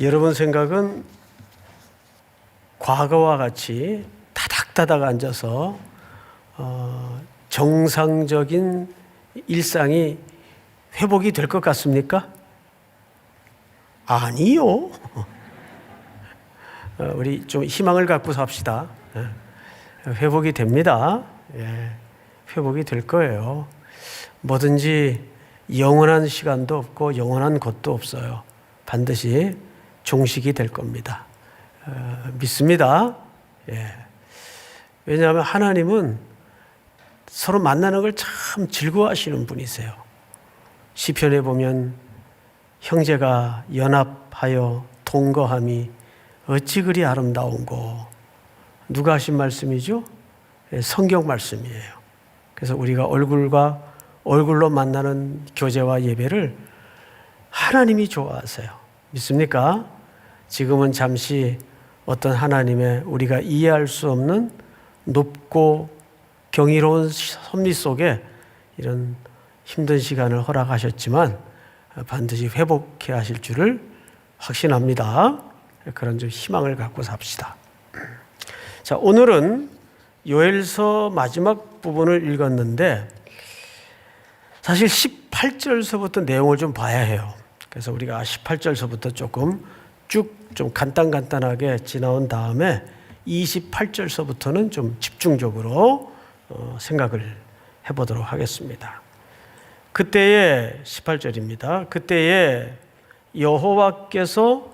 여러분 생각은 과거와 같이 다닥다닥 앉아서 정상적인 일상이 회복이 될 것 같습니까? 아니요. 우리 좀 희망을 갖고 삽시다. 회복이 됩니다. 회복이 될 거예요. 뭐든지 영원한 시간도 없고 영원한 것도 없어요. 반드시 종식이 될 겁니다. 믿습니다. 왜냐하면 하나님은 서로 만나는 걸 참 즐거워하시는 분이세요. 시편에 보면 형제가 연합하여 동거함이 어찌 그리 아름다운고, 누가 하신 말씀이죠? 성경 말씀이에요. 그래서 우리가 얼굴과 얼굴로 만나는 교제와 예배를 하나님이 좋아하세요. 믿습니까? 지금은 잠시 어떤 하나님의 우리가 이해할 수 없는 높고 경이로운 섭리 속에 이런 힘든 시간을 허락하셨지만 반드시 회복해 하실 줄을 확신합니다. 그런 좀 희망을 갖고 삽시다. 자, 오늘은 요엘서 마지막 부분을 읽었는데 사실 18절서부터 내용을 좀 봐야 해요. 그래서 우리가 18절서부터 조금 쭉 좀 간단하게 지나온 다음에 28절서부터는 좀 집중적으로 생각을 해보도록 하겠습니다. 그때에 18절입니다. 그때에 여호와께서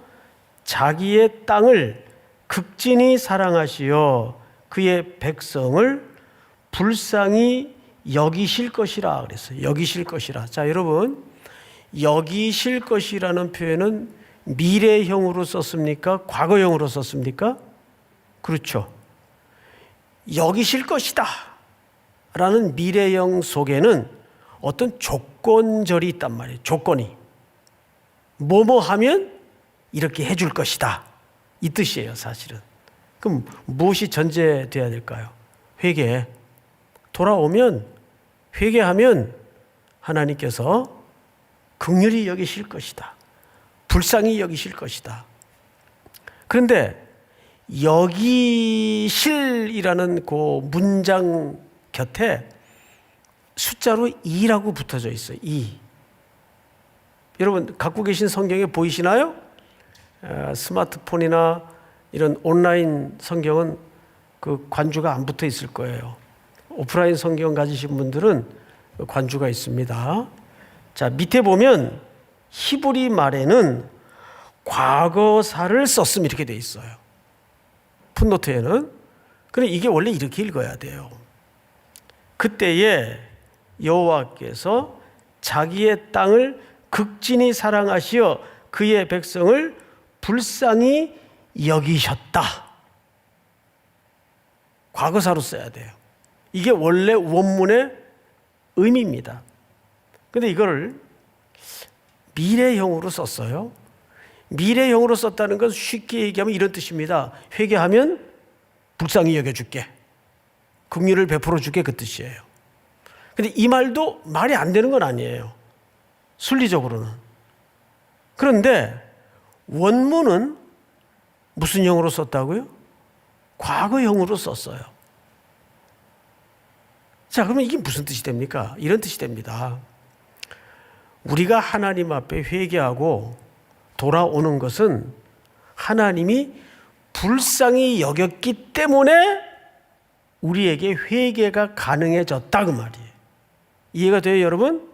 자기의 땅을 극진히 사랑하시어 그의 백성을 불쌍히 여기실 것이라 그랬어요. 여기실 것이라. 자, 여러분, 여기실 것이라는 표현은 미래형으로 썼습니까? 과거형으로 썼습니까? 그렇죠. 여기실 것이다 라는 미래형 속에는 어떤 조건절이 있단 말이에요. 조건이. 뭐뭐 하면 이렇게 해줄 것이다. 이 뜻이에요, 사실은. 그럼 무엇이 전제돼야 될까요? 회개. 돌아오면, 회개하면 하나님께서 긍휼히 여기실 것이다. 불쌍히 여기실 것이다. 그런데 여기실이라는 그 문장 곁에 숫자로 2라고 붙어져 있어요. 2. 여러분 갖고 계신 성경에 보이시나요? 스마트폰이나 이런 온라인 성경은 그 관주가 안 붙어 있을 거예요. 오프라인 성경 가지신 분들은 관주가 있습니다. 자, 밑에 보면 히브리 말에는 과거사를 썼음 이렇게 돼 있어요. 풋노트에는. 그런데 이게 원래 이렇게 읽어야 돼요. 그때에 여호와께서 자기의 땅을 극진히 사랑하시어 그의 백성을 불쌍히 여기셨다. 과거사로 써야 돼요. 이게 원래 원문의 의미입니다. 그런데 이거를 미래형으로 썼어요. 미래형으로 썼다는 건 쉽게 얘기하면 이런 뜻입니다. 회개하면 불쌍히 여겨줄게. 긍휼을 베풀어 줄게, 그 뜻이에요. 근데 이 말도 말이 안 되는 건 아니에요. 순리적으로는. 그런데 원문은 무슨 형으로 썼다고요? 과거형으로 썼어요. 자, 그러면 이게 무슨 뜻이 됩니까? 이런 뜻이 됩니다. 우리가 하나님 앞에 회개하고 돌아오는 것은 하나님이 불쌍히 여겼기 때문에 우리에게 회개가 가능해졌다 그 말이에요. 이해가 돼요, 여러분?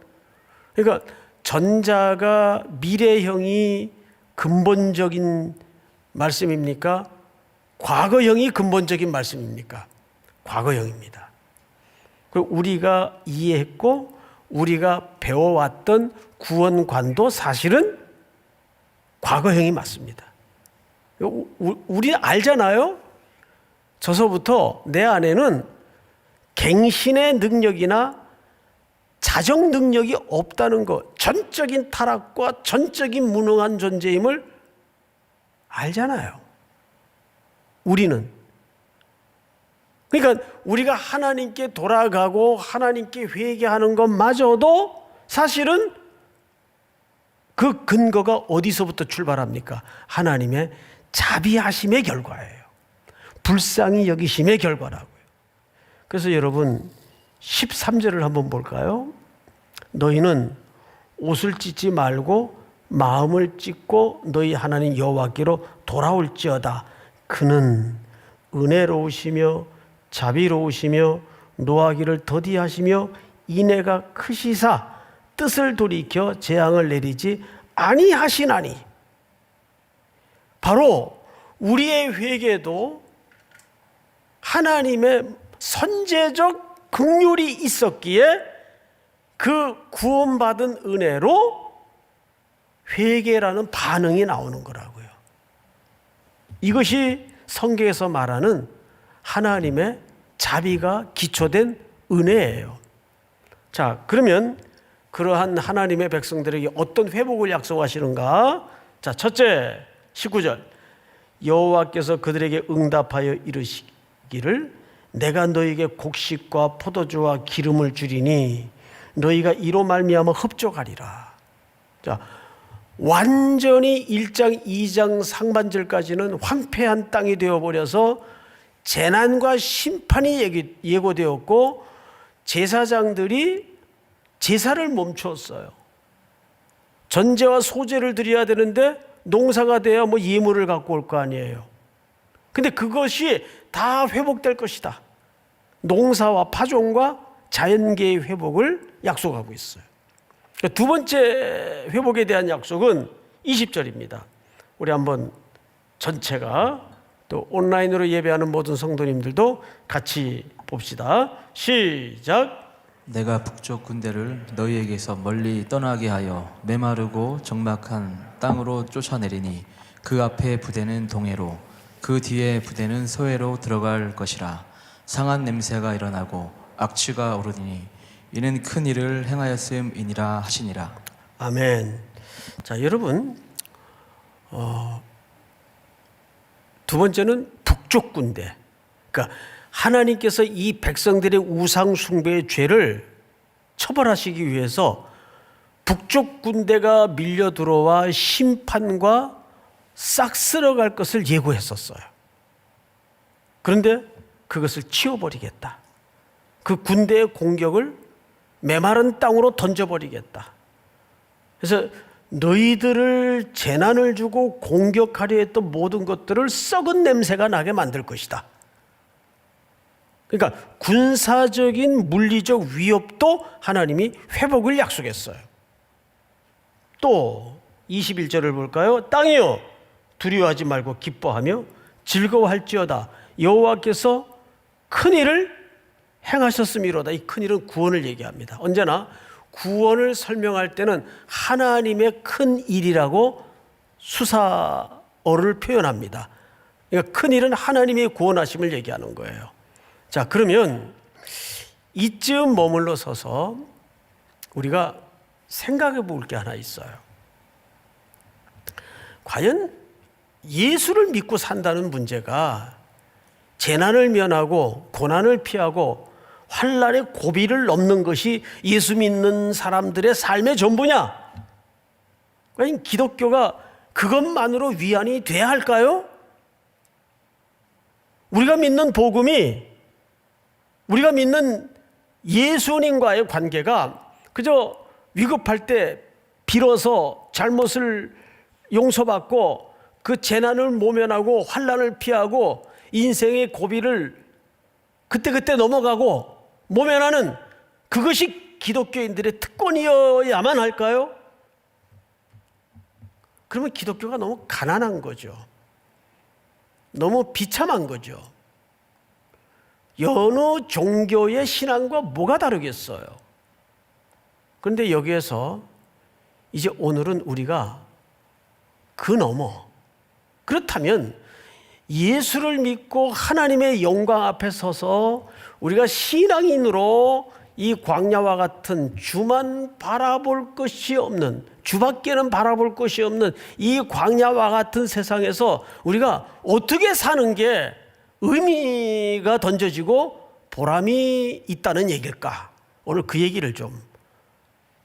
그러니까 전자가 미래형이 근본적인 말씀입니까? 과거형이 근본적인 말씀입니까? 과거형입니다. 그리고 우리가 이해했고 우리가 배워왔던 구원관도 사실은 과거형이 맞습니다. 우리는 알잖아요. 저서부터 내 안에는 갱신의 능력이나 자정 능력이 없다는 것, 전적인 타락과 전적인 무능한 존재임을 알잖아요. 우리는. 그러니까 우리가 하나님께 돌아가고 하나님께 회개하는 것마저도 사실은 그 근거가 어디서부터 출발합니까? 하나님의 자비하심의 결과예요. 불쌍히 여기심의 결과라고요. 그래서 여러분 13절을 한번 볼까요? 너희는 옷을 찢지 말고 마음을 찢고 너희 하나님 여호와께로 돌아올지어다. 그는 은혜로우시며 자비로우시며 노하기를 더디하시며 인애가 크시사 뜻을 돌이켜 재앙을 내리지 아니하시나니. 바로 우리의 회개도 하나님의 선제적 긍휼이 있었기에 그 구원받은 은혜로 회개라는 반응이 나오는 거라고요. 이것이 성경에서 말하는 하나님의 자비가 기초된 은혜예요. 자, 그러면 그러한 하나님의 백성들에게 어떤 회복을 약속하시는가? 자, 첫째 19절 여호와께서 그들에게 응답하여 이르시기를 내가 너희에게 곡식과 포도주와 기름을 주리니 너희가 이로 말미암아 흡족하리라. 자, 완전히 1장 2장 상반절까지는 황폐한 땅이 되어버려서 재난과 심판이 예고되었고 제사장들이 제사를 멈췄어요. 전제와 소제를 드려야 되는데 농사가 돼야 뭐 예물을 갖고 올 거 아니에요. 근데 그것이 다 회복될 것이다. 농사와 파종과 자연계의 회복을 약속하고 있어요. 두 번째 회복에 대한 약속은 20절입니다. 우리 한번 전체가 또 온라인으로 예배하는 모든 성도님들도 같이 봅시다. 시작. 내가 북쪽 군대를 너희에게서 멀리 떠나게 하여 메마르고 적막한 땅으로 쫓아내리니 그 앞에 부대는 동해로 그 뒤에 부대는 서해로 들어갈 것이라. 상한 냄새가 일어나고 악취가 오르니 이는 큰 일을 행하였음이니라 하시니라. 아멘. 자, 여러분, 두 번째는 북쪽 군대. 그러니까 하나님께서 이 백성들의 우상 숭배의 죄를 처벌하시기 위해서 북쪽 군대가 밀려 들어와 심판과 싹 쓸어갈 것을 예고했었어요. 그런데 그것을 치워버리겠다. 그 군대의 공격을 메마른 땅으로 던져버리겠다. 그래서 너희들을 재난을 주고 공격하려 했던 모든 것들을 썩은 냄새가 나게 만들 것이다. 그러니까 군사적인 물리적 위협도 하나님이 회복을 약속했어요. 또 21절을 볼까요? 땅이여 두려워하지 말고 기뻐하며 즐거워할지어다. 여호와께서 큰 일을 행하셨음이로다. 이 큰 일은 구원을 얘기합니다. 언제나 구원을 설명할 때는 하나님의 큰 일이라고 수사어를 표현합니다. 그러니까 큰 일은 하나님의 구원하심을 얘기하는 거예요. 자, 그러면 이쯤 머물러 서서 우리가 생각해 볼 게 하나 있어요. 과연 예수를 믿고 산다는 문제가 재난을 면하고 고난을 피하고 환난의 고비를 넘는 것이 예수 믿는 사람들의 삶의 전부냐? 과연 기독교가 그것만으로 위안이 돼야 할까요? 우리가 믿는 복음이, 우리가 믿는 예수님과의 관계가 그저 위급할 때 빌어서 잘못을 용서받고 그 재난을 모면하고 환난을 피하고 인생의 고비를 그때그때 넘어가고 모면하는 그것이 기독교인들의 특권이어야만 할까요? 그러면 기독교가 너무 가난한 거죠. 너무 비참한 거죠. 여느 종교의 신앙과 뭐가 다르겠어요? 그런데 여기에서 이제 오늘은 우리가 그 너머, 그렇다면 예수를 믿고 하나님의 영광 앞에 서서 우리가 신앙인으로 이 광야와 같은 주만 바라볼 것이 없는, 주밖에는 바라볼 것이 없는 이 광야와 같은 세상에서 우리가 어떻게 사는 게 의미가 던져지고 보람이 있다는 얘기일까? 오늘 그 얘기를 좀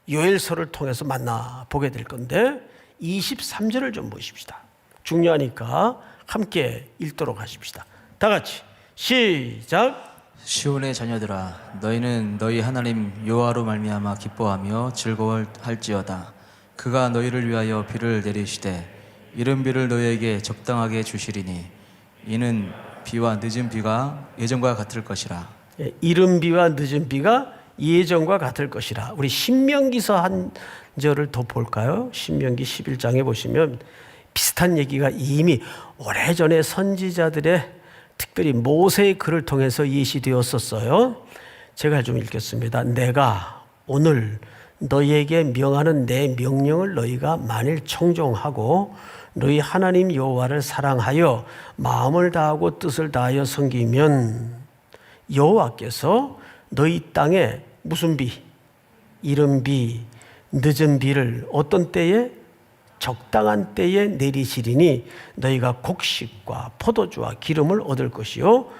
요엘서를 통해서 만나보게 될 건데 23절을 좀 보십시다. 중요하니까 함께 읽도록 하십시다. 다 같이 시작. 시온의 자녀들아, 너희는 너희 하나님 여호와로 말미암아 기뻐하며 즐거워할지어다. 그가 너희를 위하여 비를 내리시되 이른 비를 너희에게 적당하게 주시리니 이는 비와 늦은 비가 예전과 같을 것이라. 이른 비와 늦은 비가 예전과 같을 것이라. 우리 신명기서 한 절을 더 볼까요? 신명기 11장에 보시면 비슷한 얘기가 이미 오래전에 선지자들의 특별히 모세의 글을 통해서 예시되었었어요. 제가 좀 읽겠습니다. 내가 오늘 너희에게 명하는 내 명령을 너희가 만일 청종하고 너희 하나님 여호와를 사랑하여 마음을 다하고 뜻을 다하여 섬기면 여호와께서 너희 땅에 무슨 비? 이른 비, 늦은 비를 어떤 때에? 적당한 때에 내리시리니 너희가 곡식과 포도주와 기름을 얻을 것이요.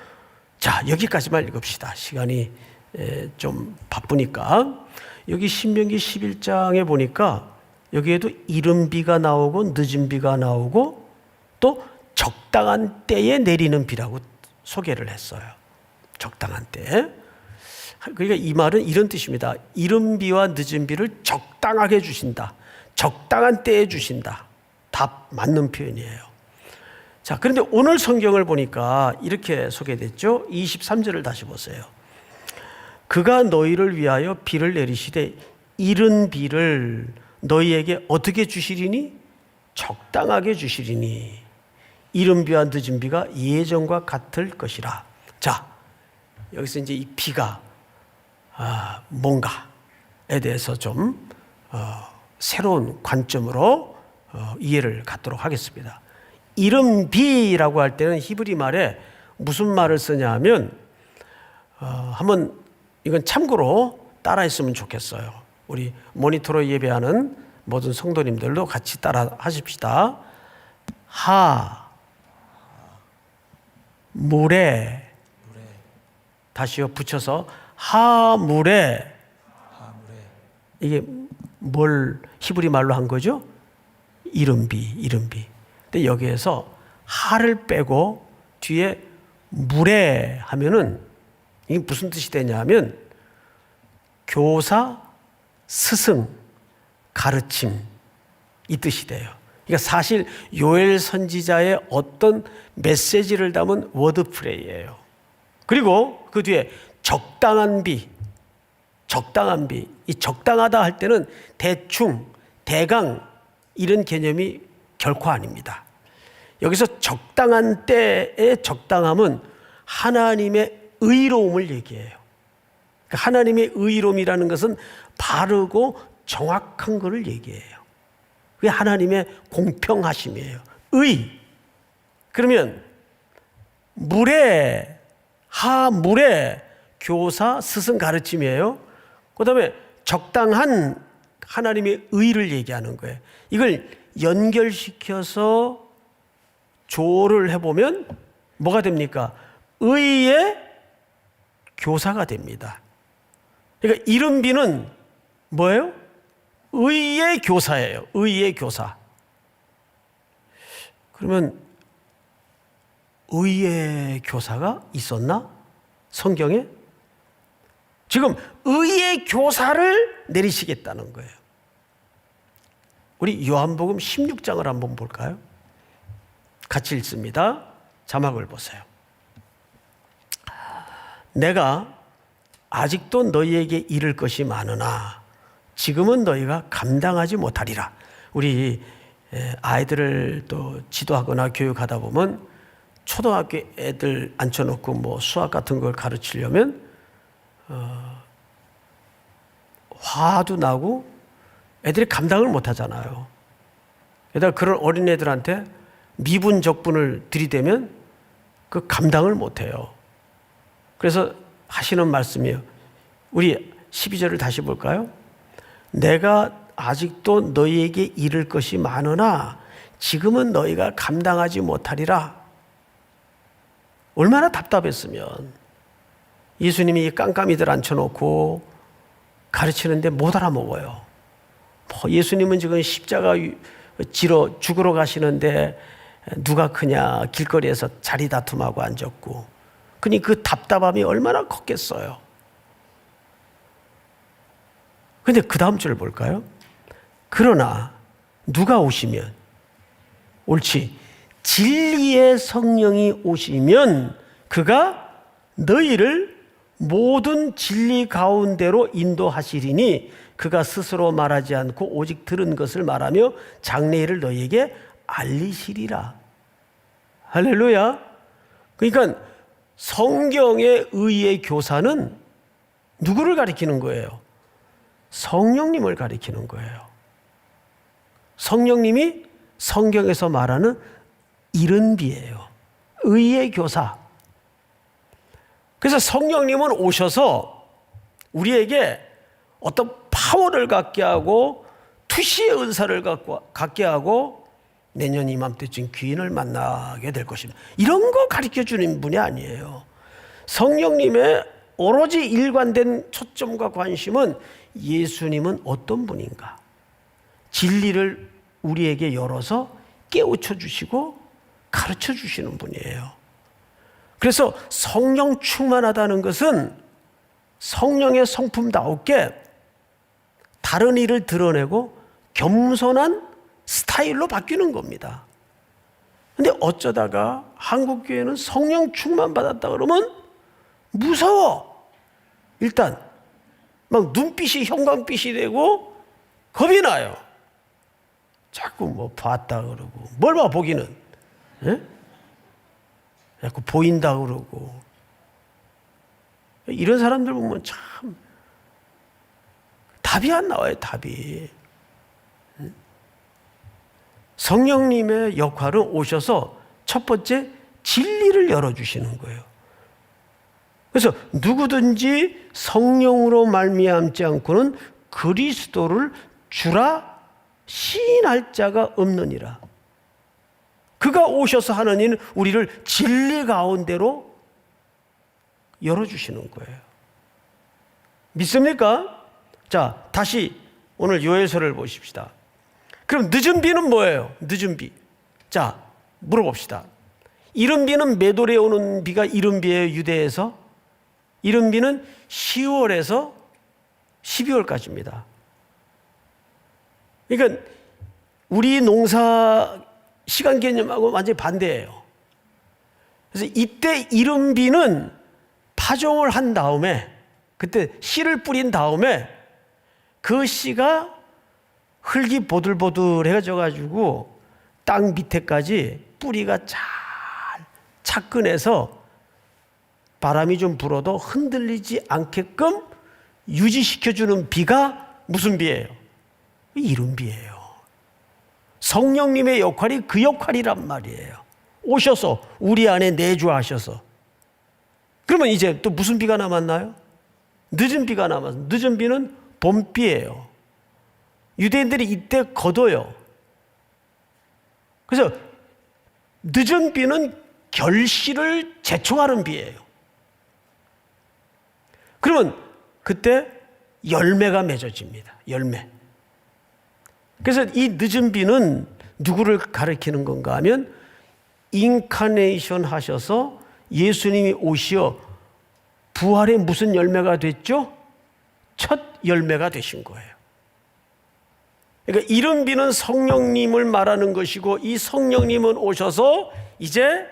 자, 여기까지만 읽읍시다. 시간이 좀 바쁘니까. 여기 신명기 11장에 보니까 여기에도 이른 비가 나오고 늦은 비가 나오고 또 적당한 때에 내리는 비라고 소개를 했어요. 적당한 때. 그러니까 이 말은 이런 뜻입니다. 이른 비와 늦은 비를 적당하게 주신다. 적당한 때에 주신다. 다 맞는 표현이에요. 자, 그런데 오늘 성경을 보니까 이렇게 소개됐죠. 23절을 다시 보세요. 그가 너희를 위하여 비를 내리시되 이른 비를 너희에게 어떻게 주시리니? 적당하게 주시리니 이른 비와 늦은 비가 예전과 같을 것이라. 자, 여기서 이제 이 비가 뭔가에 대해서 좀 새로운 관점으로 이해를 갖도록 하겠습니다. 이른 비라고 할 때는 히브리 말에 무슨 말을 쓰냐 하면 한번 이건 참고로 따라했으면 좋겠어요. 우리 모니터로 예배하는 모든 성도님들도 같이 따라 하십시다. 물에 다시요 붙여서 하물에. 이게 뭘 히브리 말로 한 거죠? 이른 비. 근데 여기에서 하를 빼고 뒤에 물에 하면은 이게 무슨 뜻이 되냐면 교사, 스승, 가르침 이 뜻이 돼요. 그러니까 사실 요엘 선지자의 어떤 메시지를 담은 워드플레이예요. 그리고 그 뒤에 적당한 비, 이 적당하다 할 때는 대충, 대강 이런 개념이 결코 아닙니다. 여기서 적당한 때의 적당함은 하나님의 의로움을 얘기해요. 그러니까 하나님의 의로움이라는 것은 바르고 정확한 것을 얘기해요. 그게 하나님의 공평하심이에요. 그러면 하물에 교사, 스승 가르침이에요. 그 다음에 적당한 하나님의 의를 얘기하는 거예요. 이걸 연결시켜서 조를 해보면 뭐가 됩니까? 의의 교사가 됩니다. 그러니까 이른 비는 뭐예요? 의의 교사예요. 의의 교사. 그러면 의의 교사가 있었나? 성경에? 지금 의의 교사를 내리시겠다는 거예요. 우리 요한복음 16장을 한번 볼까요? 같이 읽습니다. 자막을 보세요. 내가 아직도 너희에게 이를 것이 많으나 지금은 너희가 감당하지 못하리라. 우리 아이들을 또 지도하거나 교육하다 보면 초등학교 애들 앉혀놓고 뭐 수학 같은 걸 가르치려면 화도 나고 애들이 감당을 못하잖아요. 게다가 그런 어린애들한테 미분 적분을 들이대면 그 감당을 못해요. 그래서 하시는 말씀이에요. 우리 12절을 다시 볼까요? 내가 아직도 너희에게 이를 것이 많으나 지금은 너희가 감당하지 못하리라. 얼마나 답답했으면 예수님이 깜깜이들 앉혀놓고 가르치는데 못 알아먹어요. 예수님은 지금 십자가 지러 죽으러 가시는데 누가 크냐 길거리에서 자리 다툼하고 앉았고, 그니 그 답답함이 얼마나 컸겠어요. 근데 그 다음 줄 볼까요? 그러나 누가 오시면, 옳지, 진리의 성령이 오시면 그가 너희를 모든 진리 가운데로 인도하시리니 그가 스스로 말하지 않고 오직 들은 것을 말하며 장래일을 너희에게 알리시리라. 할렐루야. 그러니까 성경의 의의 교사는 누구를 가리키는 거예요? 성령님을 가리키는 거예요. 성령님이 성경에서 말하는 이른비예요. 의의 교사. 그래서 성령님은 오셔서 우리에게 어떤 파워를 갖게 하고 투시의 은사를 갖게 하고 내년 이맘때쯤 귀인을 만나게 될 것입니다. 이런 거 가르쳐주는 분이 아니에요. 성령님의 오로지 일관된 초점과 관심은 예수님은 어떤 분인가, 진리를 우리에게 열어서 깨우쳐 주시고 가르쳐 주시는 분이에요. 그래서 성령 충만하다는 것은 성령의 성품다웠게 다른 일을 드러내고 겸손한 스타일로 바뀌는 겁니다. 근데 어쩌다가 한국교회는 성령 충만 받았다 그러면 무서워. 일단 막 눈빛이 형광빛이 되고 겁이 나요. 자꾸 뭐 봤다 그러고, 뭘 봐 보기는, 예? 자꾸 보인다 그러고. 이런 사람들 보면 참 답이 안 나와요. 답이. 성령님의 역할은 오셔서 첫 번째 진리를 열어주시는 거예요. 그래서 누구든지 성령으로 말미암지 않고는 그리스도를 주라 시인할 자가 없느니라. 그가 오셔서 하는 일은 우리를 진리 가운데로 열어주시는 거예요. 믿습니까? 자, 다시 오늘 요해서를 보십시다. 그럼 늦은 비는 뭐예요? 늦은 비. 자, 물어봅시다. 이른 비는 몇 월에 오는 비가 이른 비예요, 유대에서? 이른 비는 10월에서 12월까지입니다. 그러니까 우리 농사 시간 개념하고 완전히 반대예요. 그래서 이때 이른 비는 파종을 한 다음에, 그때 씨를 뿌린 다음에 그 씨가 흙이 보들보들해져 가지고 땅 밑에까지 뿌리가 잘 착근해서 바람이 좀 불어도 흔들리지 않게끔 유지시켜주는 비가 무슨 비예요? 이른 비예요. 성령님의 역할이 그 역할이란 말이에요. 오셔서 우리 안에 내주하셔서. 그러면 이제 또 무슨 비가 남았나요? 늦은 비가 남았어요. 늦은 비는 봄비예요. 유대인들이 이때 거둬요. 그래서 늦은 비는 결실을 재촉하는 비예요. 그러면 그때 열매가 맺어집니다. 열매. 그래서 이 늦은 비는 누구를 가리키는 건가 하면 인카네이션 하셔서 예수님이 오시어 부활의 무슨 열매가 됐죠? 첫 열매가 되신 거예요. 그러니까 이른 비는 성령님을 말하는 것이고, 이 성령님은 오셔서 이제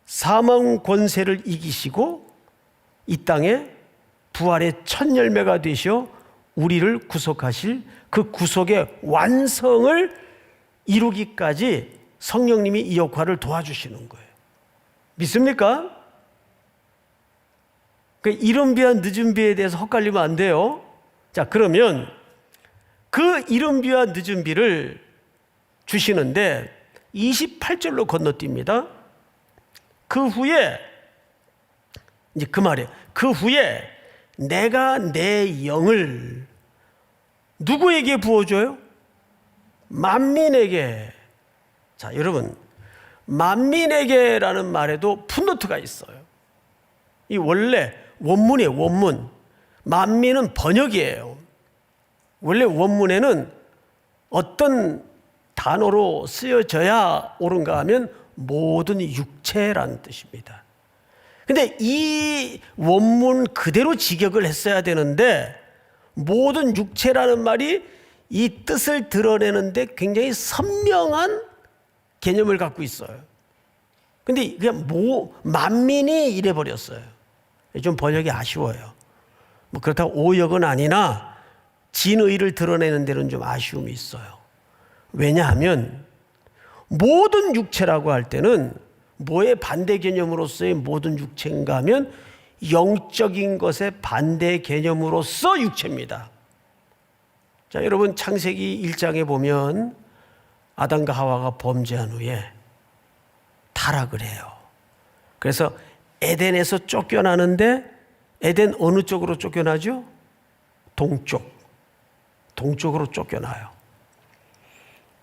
사망 권세를 이기시고 이 땅에 부활의 첫 열매가 되셔 우리를 구속하실 그 구속의 완성을 이루기까지 성령님이 이 역할을 도와주시는 거예요. 믿습니까? 그 이른 비와 늦은 비에 대해서 헛갈리면 안 돼요. 자, 그러면 그 이른 비와 늦은 비를 주시는데 28절로 건너뜁니다. 그 후에 이제 그 말이에요. 그 후에 내가 내 영을 누구에게 부어줘요? 만민에게. 자, 여러분, 만민에게라는 말에도 풋노트가 있어요. 이 원래 원문이에요. 원문. 만민은 번역이에요. 원래 원문에는 어떤 단어로 쓰여져야 옳은가 하면 모든 육체라는 뜻입니다. 근데 이 원문 그대로 직역을 했어야 되는데 모든 육체라는 말이 이 뜻을 드러내는데 굉장히 선명한 개념을 갖고 있어요. 근데 그냥 만민이 이래 버렸어요. 좀 번역이 아쉬워요. 뭐 그렇다고 오역은 아니나 진의를 드러내는 데는 좀 아쉬움이 있어요. 왜냐하면 모든 육체라고 할 때는 뭐의 반대 개념으로서의 모든 육체인가 하면 영적인 것의 반대 개념으로서 육체입니다. 자, 여러분 창세기 1장에 보면 아담과 하와가 범죄한 후에 타락을 해요. 그래서 에덴에서 쫓겨나는데 에덴 어느 쪽으로 쫓겨나죠? 동쪽으로 쫓겨나요.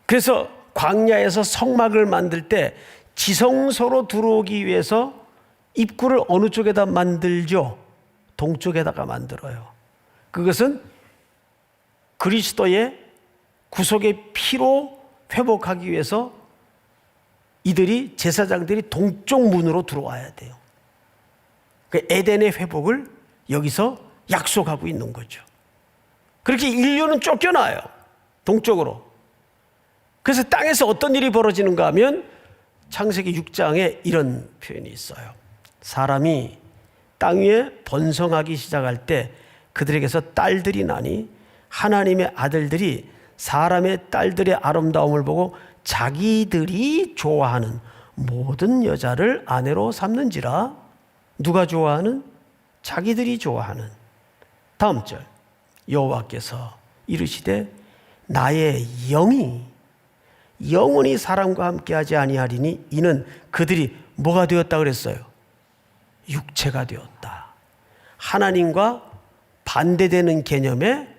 그래서 광야에서 성막을 만들 때 지성소로 들어오기 위해서 입구를 어느 쪽에다 만들죠? 동쪽에다가 만들어요. 그것은 그리스도의 구속의 피로 회복하기 위해서 이들이 제사장들이 동쪽 문으로 들어와야 돼요. 그 에덴의 회복을 여기서 약속하고 있는 거죠. 그렇게 인류는 쫓겨나요. 동쪽으로. 그래서 땅에서 어떤 일이 벌어지는가 하면 창세기 6장에 이런 표현이 있어요. 사람이 땅 위에 번성하기 시작할 때 그들에게서 딸들이 나니 하나님의 아들들이 사람의 딸들의 아름다움을 보고 자기들이 좋아하는 모든 여자를 아내로 삼는지라. 누가 좋아하는? 자기들이 좋아하는. 다음 절. 여호와께서 이르시되 나의 영이 영원히 사람과 함께하지 아니하리니 이는 그들이 뭐가 되었다 그랬어요? 육체가 되었다. 하나님과 반대되는 개념의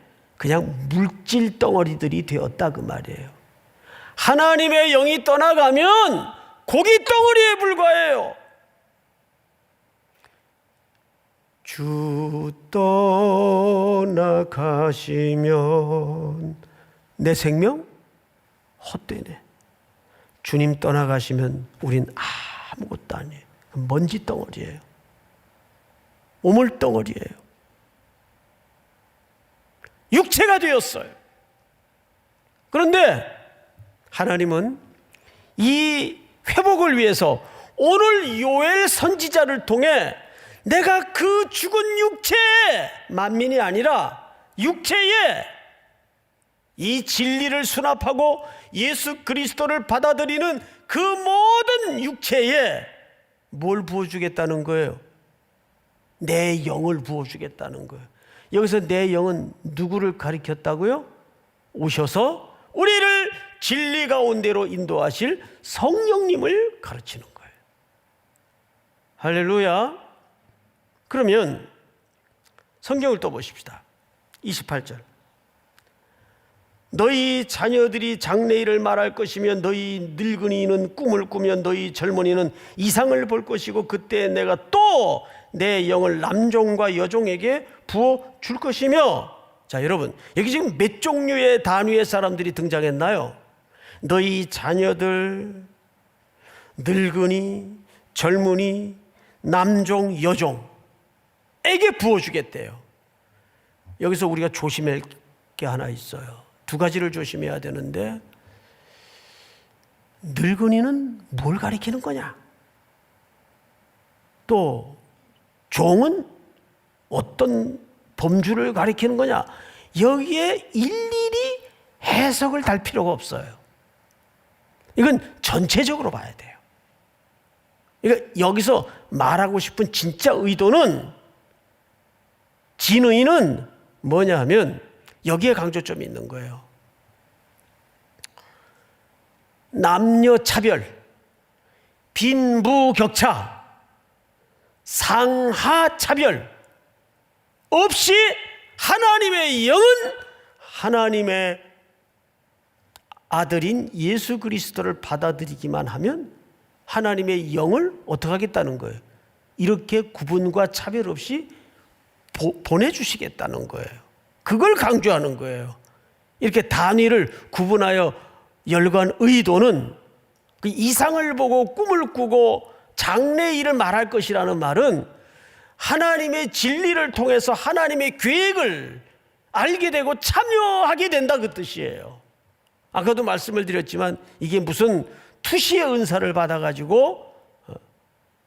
그냥 물질 덩어리들이 되었다 그 말이에요. 하나님의 영이 떠나가면 고기 덩어리에 불과해요. 주 떠나가시면 내 생명 헛되네. 주님 떠나가시면 우린 아무것도 아니에요. 먼지 덩어리예요. 오물 덩어리예요. 육체가 되었어요. 그런데 하나님은 이 회복을 위해서 오늘 요엘 선지자를 통해 내가 그 죽은 육체에 만민이 아니라 육체에 이 진리를 수납하고 예수 그리스도를 받아들이는 그 모든 육체에 뭘 부어주겠다는 거예요? 내 영을 부어주겠다는 거예요. 여기서 내 영은 누구를 가리켰다고요? 오셔서 우리를 진리 가운데로 인도하실 성령님을 가르치는 거예요. 할렐루야. 그러면 성경을 또 보십시다. 28절. 너희 자녀들이 장래일을 말할 것이며 너희 늙은이는 꿈을 꾸며 너희 젊은이는 이상을 볼 것이고 그때 내가 또 내 영을 남종과 여종에게 부어 줄 것이며. 자, 여러분 여기 지금 몇 종류의 단위의 사람들이 등장했나요? 너희 자녀들, 늙은이, 젊은이, 남종, 여종에게 부어주겠대요. 여기서 우리가 조심할 게 하나 있어요. 두 가지를 조심해야 되는데, 늙은이는 뭘 가리키는 거냐? 또 종은 어떤 범주를 가리키는 거냐? 여기에 일일이 해석을 달 필요가 없어요. 이건 전체적으로 봐야 돼요. 그러니까 여기서 말하고 싶은 진짜 의도는, 진의는 뭐냐 하면 여기에 강조점이 있는 거예요. 남녀 차별, 빈부격차, 상하 차별 없이 하나님의 영은 하나님의 아들인 예수 그리스도를 받아들이기만 하면 하나님의 영을 어떻게 하겠다는 거예요? 이렇게 구분과 차별 없이 보내주시겠다는 거예요. 그걸 강조하는 거예요. 이렇게 단위를 구분하여 열거한 의도는 그 이상을 보고 꿈을 꾸고 장래 일을 말할 것이라는 말은 하나님의 진리를 통해서 하나님의 계획을 알게 되고 참여하게 된다 그 뜻이에요. 아까도 말씀을 드렸지만 이게 무슨 투시의 은사를 받아가지고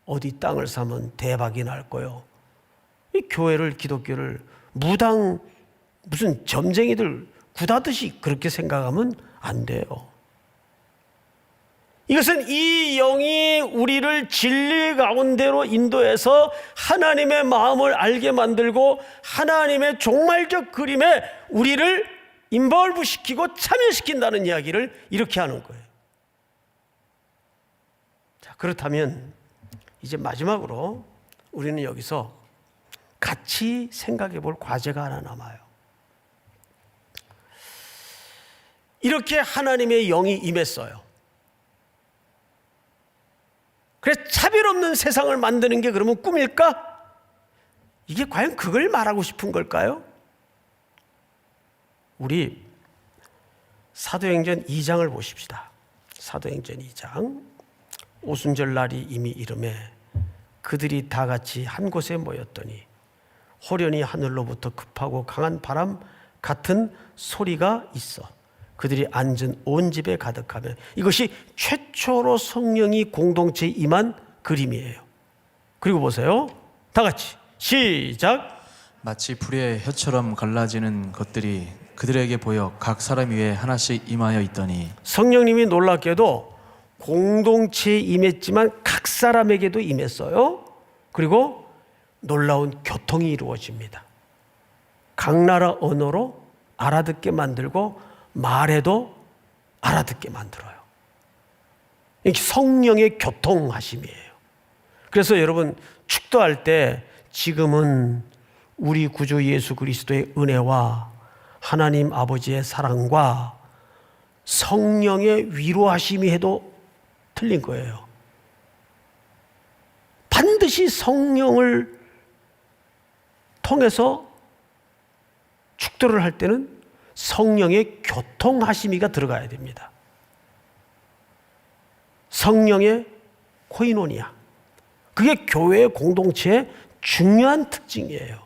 어디 땅을 사면 대박이 날 거요. 이 교회를, 기독교를 무당 무슨 점쟁이들 구다듯이 그렇게 생각하면 안 돼요. 이것은 이 영이 우리를 진리 가운데로 인도해서 하나님의 마음을 알게 만들고 하나님의 종말적 그림에 우리를 인볼브시키고 참여시킨다는 이야기를 이렇게 하는 거예요. 자, 그렇다면 이제 마지막으로 우리는 여기서 같이 생각해 볼 과제가 하나 남아요. 이렇게 하나님의 영이 임했어요. 그래서 차별 없는 세상을 만드는 게 그러면 꿈일까? 이게 과연 그걸 말하고 싶은 걸까요? 우리 사도행전 2장을 보십시다. 사도행전 2장. 오순절 날이 이미 이름에 그들이 다 같이 한 곳에 모였더니 호련히 하늘로부터 급하고 강한 바람 같은 소리가 있어 그들이 앉은 온 집에 가득하며, 이것이 최초로 성령이 공동체에 임한 그림이에요. 그리고 보세요. 다 같이 시작. 마치 불의 혀처럼 갈라지는 것들이 그들에게 보여 각 사람 위에 하나씩 임하여 있더니, 성령님이 놀랍게도 공동체에 임했지만 각 사람에게도 임했어요. 그리고 놀라운 교통이 이루어집니다. 각 나라 언어로 알아듣게 만들고 말해도 알아듣게 만들어요. 이게 성령의 교통하심이에요. 그래서 여러분 축도할 때 지금은 우리 구주 예수 그리스도의 은혜와 하나님 아버지의 사랑과 성령의 위로하심이 해도 틀린 거예요. 반드시 성령을 통해서 축도를 할 때는 성령의 교통하심이가 들어가야 됩니다. 성령의 코이노니아. 그게 교회의 공동체의 중요한 특징이에요.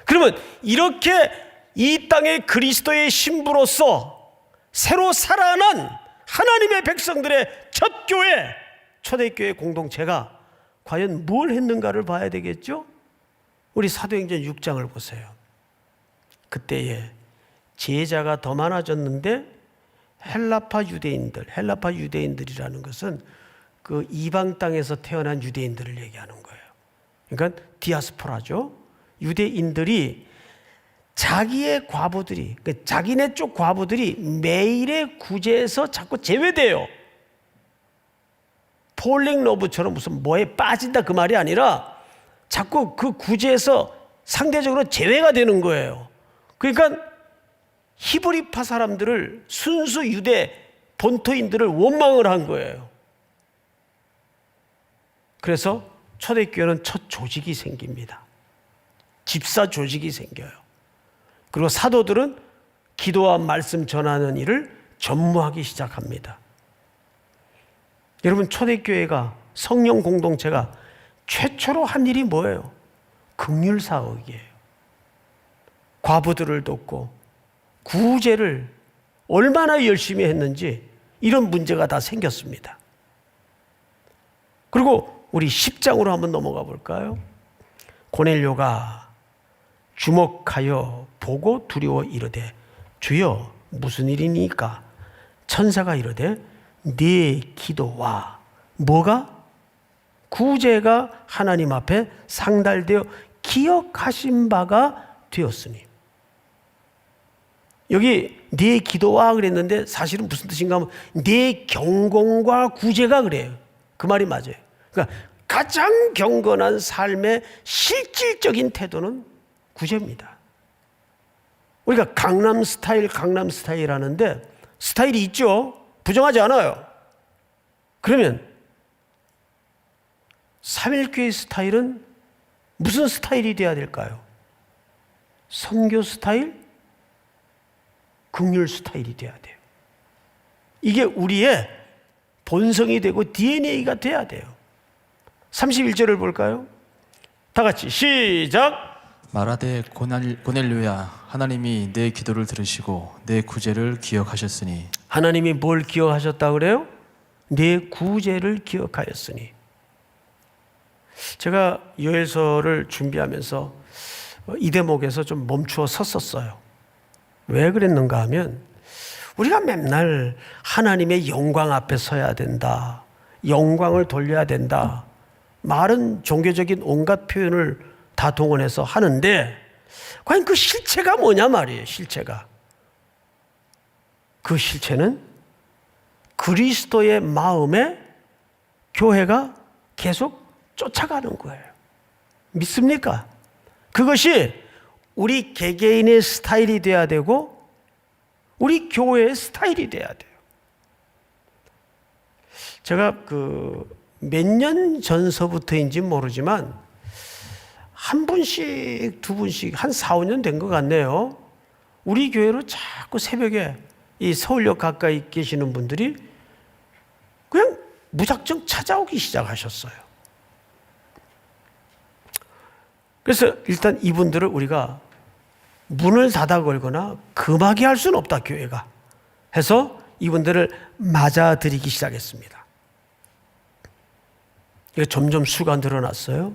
그러면 이렇게 이 땅의 그리스도의 신부로서 새로 살아난 하나님의 백성들의 첫 교회, 초대교회 공동체가 과연 뭘 했는가를 봐야 되겠죠? 우리 사도행전 6장을 보세요. 그때에 제자가 더 많아졌는데 헬라파 유대인들이라는 것은 그 이방 땅에서 태어난 유대인들을 얘기하는 거예요. 그러니까 디아스포라죠. 유대인들이 자기의 과부들이, 자기네 쪽 과부들이 매일의 구제에서 자꾸 제외돼요. 폴링 러브처럼 무슨 뭐에 빠진다 그 말이 아니라 자꾸 그 구제에서 상대적으로 제외가 되는 거예요. 그러니까 히브리파 사람들을, 순수 유대 본토인들을 원망을 한 거예요. 그래서 초대교회는 첫 조직이 생깁니다. 집사 조직이 생겨요. 그리고 사도들은 기도와 말씀 전하는 일을 전무하기 시작합니다. 여러분, 초대교회가, 성령 공동체가 최초로 한 일이 뭐예요? 긍휼사역이에요. 과부들을 돕고 구제를 얼마나 열심히 했는지 이런 문제가 다 생겼습니다. 그리고 우리 10장으로 한번 넘어가 볼까요? 고넬료가 주목하여 보고 두려워 이르되, 주여 무슨 일이니까? 천사가 이르되, 네 기도와 뭐가? 구제가 하나님 앞에 상달되어 기억하신 바가 되었으니. 여기 네 기도와 그랬는데 사실은 무슨 뜻인가 하면 네 경공과 구제가 그래요. 그 말이 맞아요. 그러니까 가장 경건한 삶의 실질적인 태도는 구제입니다. 우리가 강남 스타일 하는데 스타일이 있죠. 부정하지 않아요. 그러면 삼일교회 스타일은 무슨 스타일이 돼야 될까요? 선교 스타일? 긍휼 스타일이 돼야 돼요. 이게 우리의 본성이 되고 DNA가 돼야 돼요. 31절을 볼까요? 다 같이 시작. 말하되 고넬료야, 하나님이 내 기도를 들으시고 내 구제를 기억하셨으니. 하나님이 뭘 기억하셨다 그래요? 내 구제를 기억하였으니. 제가 요엘서를 준비하면서 이 대목에서 좀 멈추어 섰었어요. 왜 그랬는가 하면 우리가 맨날 하나님의 영광 앞에 서야 된다, 영광을 돌려야 된다, 말은 종교적인 온갖 표현을 다 동원해서 하는데 과연 그 실체가 뭐냐 말이에요. 실체가, 그 실체는 그리스도의 마음에 교회가 계속 쫓아가는 거예요. 믿습니까? 그것이 우리 개개인의 스타일이 돼야 되고 우리 교회의 스타일이 돼야 돼요. 제가 몇 년 전서부터인지 모르지만 한 분씩 두 분씩 한 4, 5년 된 것 같네요. 우리 교회로 자꾸 새벽에 이 서울역 가까이 계시는 분들이 그냥 무작정 찾아오기 시작하셨어요. 그래서 일단 이분들을 우리가 문을 닫아 걸거나 금하게 할 수는 없다, 교회가. 해서 이분들을 맞아들이기 시작했습니다. 이거 점점 수가 늘어났어요.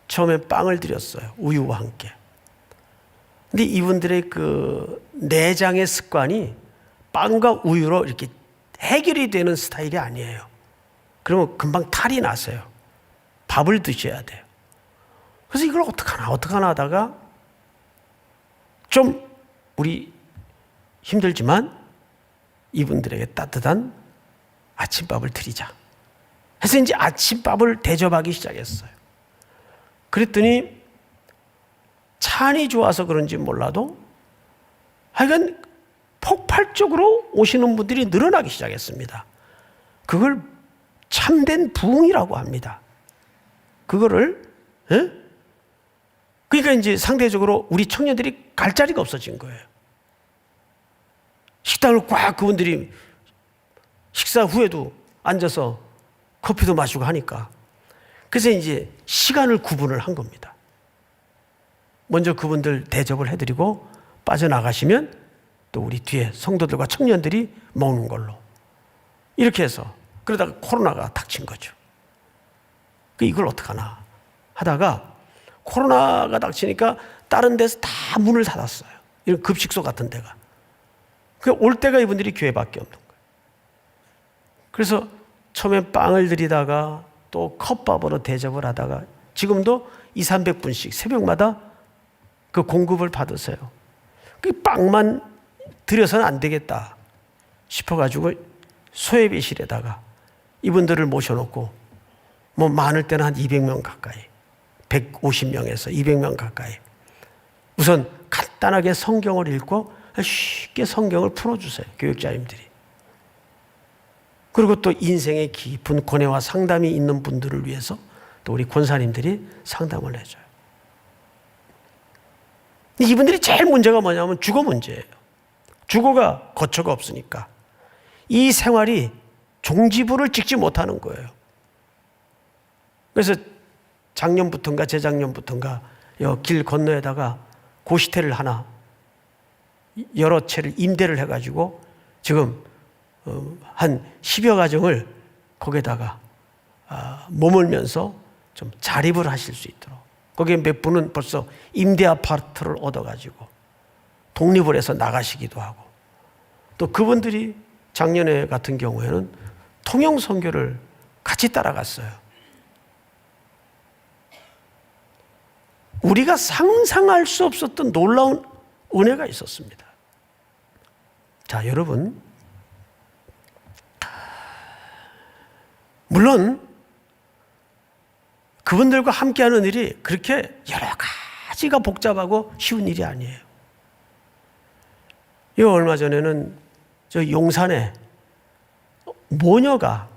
처음에 빵을 드렸어요. 우유와 함께. 근데 이분들의 그 내장의 습관이 빵과 우유로 이렇게 해결이 되는 스타일이 아니에요. 그러면 금방 탈이 나세요. 밥을 드셔야 돼요. 그래서 이걸 어떡하나 하다가 좀 우리 힘들지만 이분들에게 따뜻한 아침밥을 드리자 해서 이제 아침밥을 대접하기 시작했어요. 그랬더니 찬이 좋아서 그런지 몰라도 하여간 폭발적으로 오시는 분들이 늘어나기 시작했습니다. 그걸 참된 부흥이라고 합니다. 그거를 그러니까 이제 상대적으로 우리 청년들이 갈 자리가 없어진 거예요. 식당을 꽉 그분들이 식사 후에도 앉아서 커피도 마시고 하니까 그래서 이제 시간을 구분을 한 겁니다. 먼저 그분들 대접을 해드리고 빠져나가시면 또 우리 뒤에 성도들과 청년들이 먹는 걸로 이렇게 해서 그러다가 코로나가 닥친 거죠. 이걸 어떡하나 하다가 코로나가 닥치니까 다른 데서 다 문을 닫았어요. 이런 급식소 같은 데가. 올 때가 이분들이 교회밖에 없는 거예요. 그래서 처음에 빵을 드리다가 또 컵밥으로 대접을 하다가 지금도 200~300분씩 새벽마다 그 공급을 받으세요. 그 빵만 드려서는 안 되겠다 싶어가지고 소예배실에다가 이분들을 모셔놓고 뭐 많을 때는 한 200명 가까이 150명에서 200명 가까이 우선 간단하게 성경을 읽고 쉽게 성경을 풀어주세요. 교육자님들이. 그리고 또 인생의 깊은 고뇌와 상담이 있는 분들을 위해서 또 우리 권사님들이 상담을 해줘요. 이분들이 제일 문제가 뭐냐면 주거 문제예요. 주거가 거처가 없으니까 이 생활이 종지부를 찍지 못하는 거예요. 그래서 작년부터인가 재작년부터인가 길 건너에다가 고시텔을 하나 여러 채를 임대를 해가지고 지금 한 10여 가정을 거기에다가 머물면서 좀 자립을 하실 수 있도록 거기에 몇 분은 벌써 임대 아파트를 얻어가지고 독립을 해서 나가시기도 하고 또 그분들이 작년에 같은 경우에는 통영 선교를 같이 따라갔어요. 우리가 상상할 수 없었던 놀라운 은혜가 있었습니다. 자, 여러분, 물론 그분들과 함께하는 일이 그렇게 여러 가지가 복잡하고 쉬운 일이 아니에요. 이 얼마 전에는 저 용산에 모녀가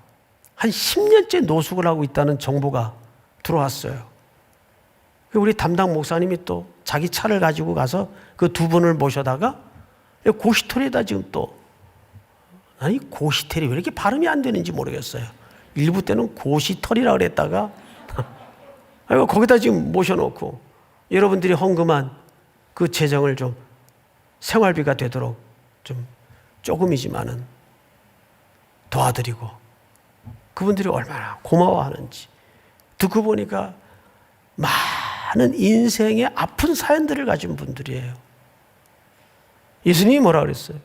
한 10년째 노숙을 하고 있다는 정보가 들어왔어요. 우리 담당 목사님이 또 자기 차를 가지고 가서 그 두 분을 모셔다가 고시텔이다 지금 또. 아니 고시텔이 왜 이렇게 발음이 안 되는지 모르겠어요. 일부 때는 고시털이라 그랬다가 아이고 거기다 지금 모셔놓고 여러분들이 헌금한 그 재정을 좀 생활비가 되도록 좀 조금이지만은 도와드리고 그분들이 얼마나 고마워하는지 듣고 보니까 많은 인생의 아픈 사연들을 가진 분들이에요. 예수님이 뭐라 그랬어요?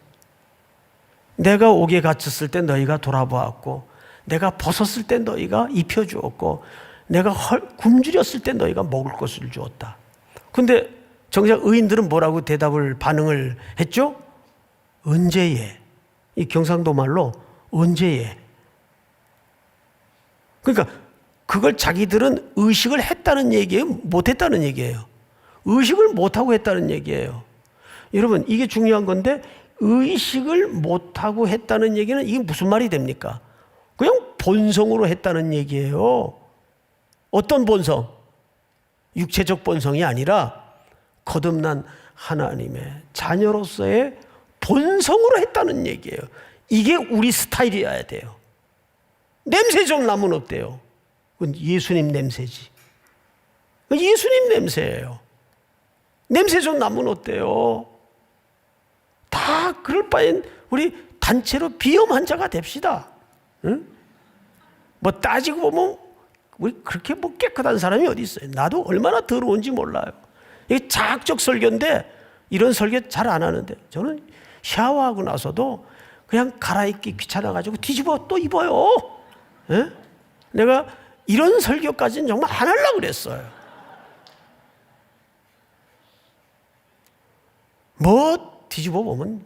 내가 옥에 갇혔을 때 너희가 돌아보았고 내가 벗었을 때 너희가 입혀주었고 내가 굶주렸을 때 너희가 먹을 것을 주었다. 근데 정작 의인들은 뭐라고 반응을 했죠? 언제예. 이 경상도 말로 언제예. 그러니까 그걸 자기들은 의식을 했다는 얘기예요? 못했다는 얘기예요? 의식을 못하고 했다는 얘기예요. 여러분 이게 중요한 건데 의식을 못하고 했다는 얘기는 이게 무슨 말이 됩니까? 그냥 본성으로 했다는 얘기예요. 어떤 본성? 육체적 본성이 아니라 거듭난 하나님의 자녀로서의 본성으로 했다는 얘기예요. 이게 우리 스타일이어야 돼요. 냄새 좀 나면 어때요? 그건 예수님 냄새지. 예수님 냄새예요. 냄새 좀 나면 어때요? 다 그럴 바엔 우리 단체로 비염 환자가 됩시다. 응? 뭐 따지고 보면 우리 그렇게 뭐 깨끗한 사람이 어디 있어요? 나도 얼마나 더러운지 몰라요. 이게 자학적 설교인데 이런 설교 잘 안 하는데 저는 샤워하고 나서도 그냥 갈아입기 귀찮아가지고 뒤집어 또 입어요. 예? 내가 이런 설교까지는 정말 안 하려고 그랬어요. 뭐 뒤집어 보면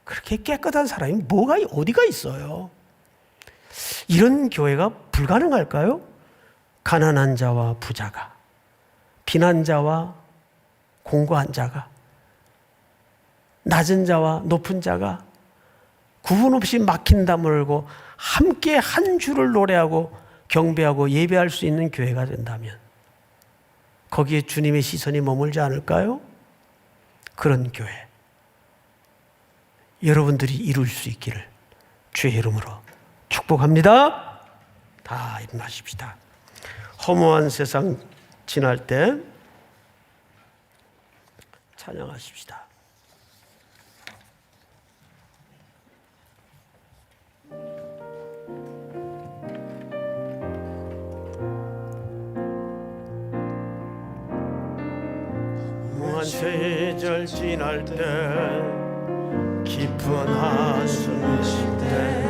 그렇게 깨끗한 사람이 뭐가 어디가 있어요? 이런 교회가 불가능할까요? 가난한 자와 부자가, 비난자와 공고한 자가, 낮은 자와 높은 자가 구분 없이 막힌 담을 열고 함께 한 줄을 노래하고 경배하고 예배할 수 있는 교회가 된다면 거기에 주님의 시선이 머물지 않을까요? 그런 교회 여러분들이 이룰 수 있기를 주의 이름으로 축복합니다. 다 일어나십시다. 허무한 세상 지날 때 찬양하십시다. 허무한 세절 지날 때 깊은 한숨 쉴 때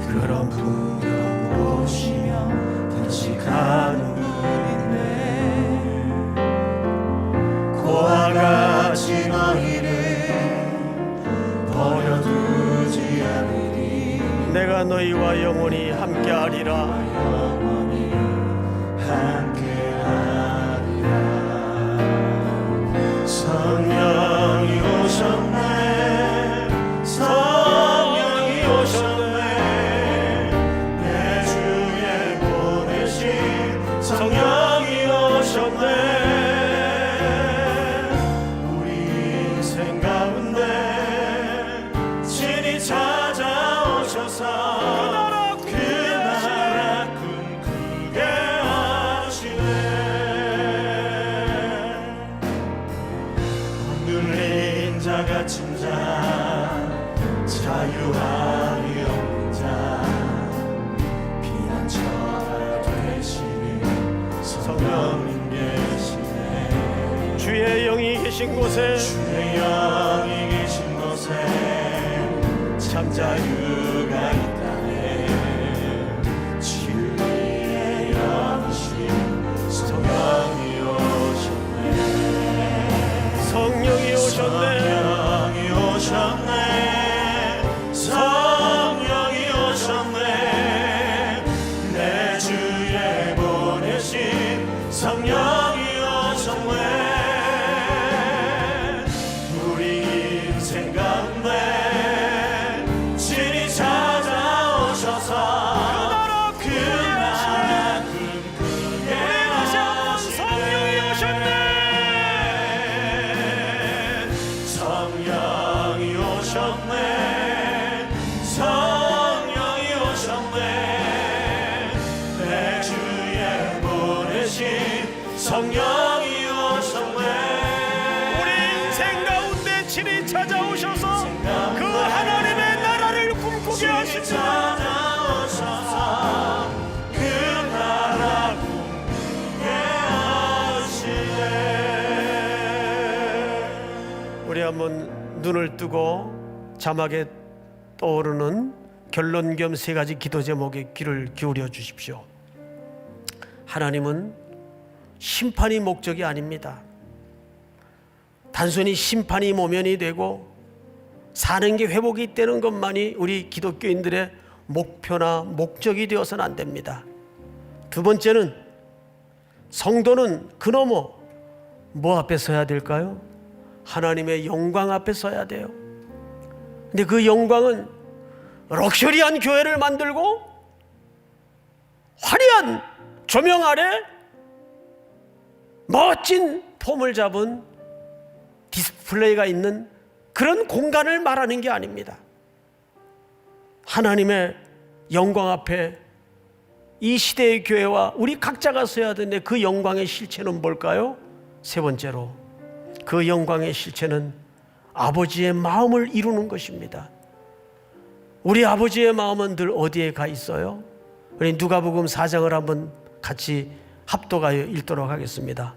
그런 풍경 보시며 다시 가는 분인데 고와 같이 너희를 버려두지 않으리 내가 너희와 영원히 함께하리라 영원히 함께하리라 성령이 오셨네 성령이 오셨네 내 주에 보내신 성령이 오셨네 우리 인생 가운데 친히 찾아오셔서 그 나라 꿈꾸게 하시네 흔들린 자 갇힌 자 자유함이 없는 자 피난처가 되시는 성령님 계시네 주의 영이 계신 곳에 주의 영이 계신 곳에 참 자유가 있다네 진리의 영이신 성령이 오셨네 성령이 오셨네 성령이 오셨네 성령이 오셨네 내 주에 보내신 성령이 오셨네 우리 인생 가운데 친히 찾아오셔서 그 나라 꿈꾸게 하시네 성령이 오셨네 성령 오셨네 성령이 오셨네 내 주에 보내신 성령이 오셨네 우리 인생 가운데 친히 찾아오셔서 그 하나님의 나라를 꿈꾸게 하십니다 그 나라 꿈꾸게 하시네 우리 한번 눈을 뜨고 자막에 떠오르는 결론 겸 세 가지 기도 제목에 귀를 기울여 주십시오. 하나님은 심판이 목적이 아닙니다. 단순히 심판이 모면이 되고 사는 게 회복이 되는 것만이 우리 기독교인들의 목표나 목적이 되어서는 안 됩니다. 두 번째는 성도는 그 너머 뭐 앞에 서야 될까요? 하나님의 영광 앞에 서야 돼요. 근데 그 영광은 럭셔리한 교회를 만들고 화려한 조명 아래 멋진 폼을 잡은 디스플레이가 있는 그런 공간을 말하는 게 아닙니다. 하나님의 영광 앞에 이 시대의 교회와 우리 각자가 서야 되는데 그 영광의 실체는 뭘까요? 세 번째로 그 영광의 실체는 아버지의 마음을 이루는 것입니다. 우리 아버지의 마음은 늘 어디에 가 있어요? 우리 누가복음 4장을 한번 같이 합독하여 읽도록 하겠습니다.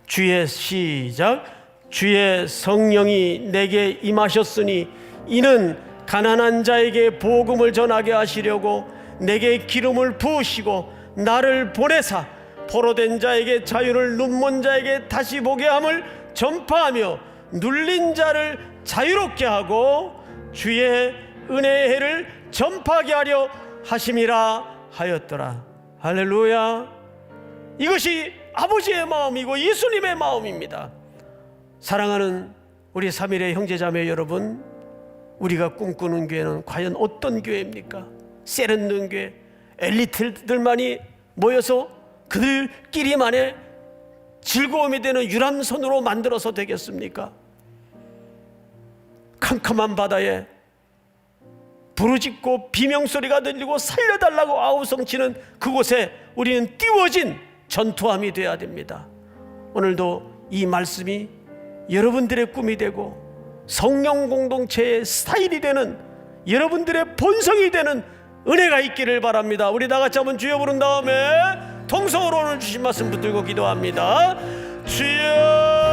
주의 시작. 주의 성령이 내게 임하셨으니 이는 가난한 자에게 복음을 전하게 하시려고 내게 기름을 부으시고 나를 보내사 포로된 자에게 자유를 눈먼 자에게 다시 보게 함을 전파하며 눌린 자를 자유롭게 하고 주의 은혜의 해를 전파하게 하려 하심이라 하였더라. 할렐루야. 이것이 아버지의 마음이고 예수님의 마음입니다. 사랑하는 우리 3일의 형제자매 여러분, 우리가 꿈꾸는 교회는 과연 어떤 교회입니까? 세련된 교회, 엘리트들만이 모여서 그들끼리만의 즐거움이 되는 유람선으로 만들어서 되겠습니까? 캄캄한 바다에 부르짖고 비명소리가 들리고 살려달라고 아우성치는 그곳에 우리는 띄워진 전투함이 되어야 됩니다. 오늘도 이 말씀이 여러분들의 꿈이 되고 성령 공동체의 스타일이 되는 여러분들의 본성이 되는 은혜가 있기를 바랍니다. 우리 다 같이 한번 주여 부른 다음에 통성으로 오늘 주신 말씀 붙들고 기도합니다. 주여